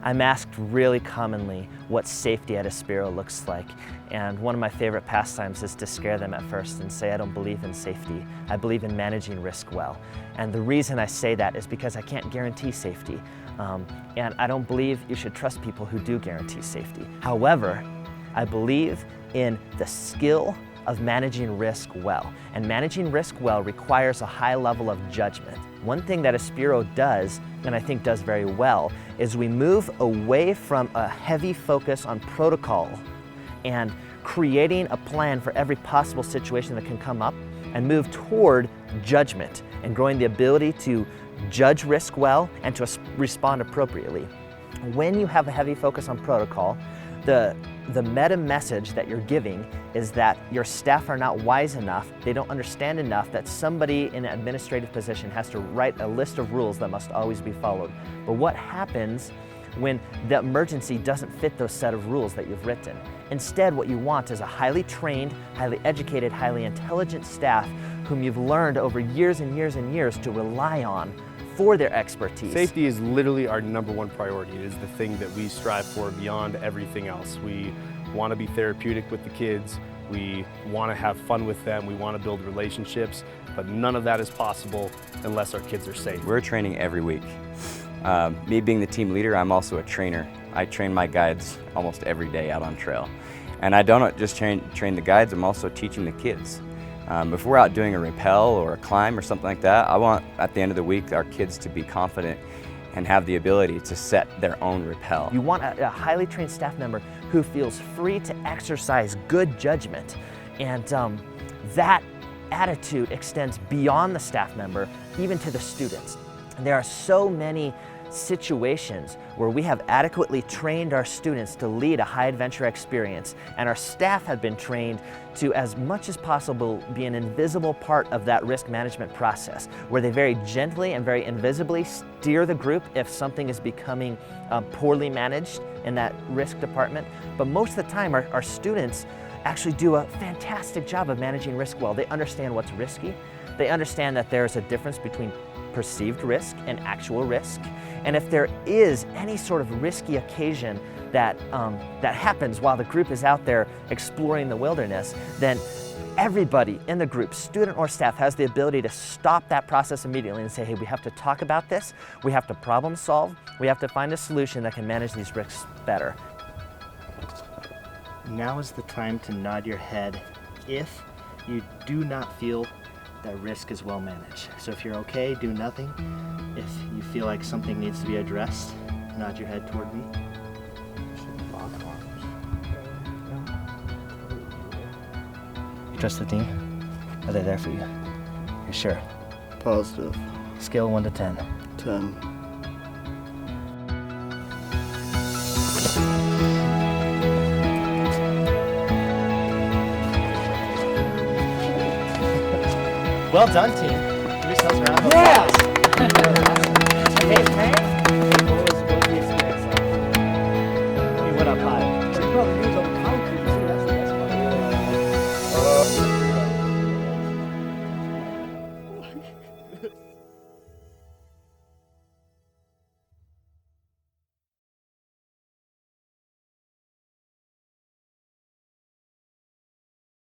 I'm asked really commonly what safety at Aspiro looks like, and one of my favorite pastimes is to scare them at first and say I don't believe in safety. I believe in managing risk well. And the reason I say that is because I can't guarantee safety. And I don't believe you should trust people who do guarantee safety. However, I believe in the skill of managing risk well. And managing risk well requires a high level of judgment. One thing that Aspiro does, and I think does very well, is we move away from a heavy focus on protocol and creating a plan for every possible situation that can come up, and move toward judgment and growing the ability to judge risk well and to respond appropriately. When you have a heavy focus on protocol, the meta message that you're giving is that your staff are not wise enough, they don't understand enough that somebody in an administrative position has to write a list of rules that must always be followed. But what happens when the emergency doesn't fit those set of rules that you've written? Instead, what you want is a highly trained, highly educated, highly intelligent staff whom you've learned over years and years and years to rely on for their expertise. Safety is literally our #1 priority. It is the thing that we strive for beyond everything else. We want to be therapeutic with the kids. We want to have fun with them. We want to build relationships, but none of that is possible unless our kids are safe. We're training every week. Me being the team leader, I'm also a trainer. I train my guides almost every day out on trail. And I don't just train the guides, I'm also teaching the kids. If we're out doing a rappel or a climb or something like that, I want at the end of the week our kids to be confident and have the ability to set their own rappel. You want a highly trained staff member who feels free to exercise good judgment, and that attitude extends beyond the staff member, even to the students. There are so many situations where we have adequately trained our students to lead a high adventure experience, and our staff have been trained to, as much as possible, be an invisible part of that risk management process, where they very gently and very invisibly steer the group if something is becoming poorly managed in that risk department. But most of the time our students actually do a fantastic job of managing risk well. They understand what's risky. They understand that there's a difference between perceived risk and actual risk. And if there is any sort of risky occasion that happens while the group is out there exploring the wilderness, then everybody in the group, student or staff, has the ability to stop that process immediately and say, hey, we have to talk about this, we have to problem solve, we have to find a solution that can manage these risks better. Now is the time to nod your head if you do not feel that risk is well managed. So if you're okay, do nothing. If you feel like something needs to be addressed, nod your head toward me. You trust the team? Are they there for you? You're sure? Positive. Scale 1 to 10. 10. Well done, team. Give yourselves a round of applause. Yeah. Hey,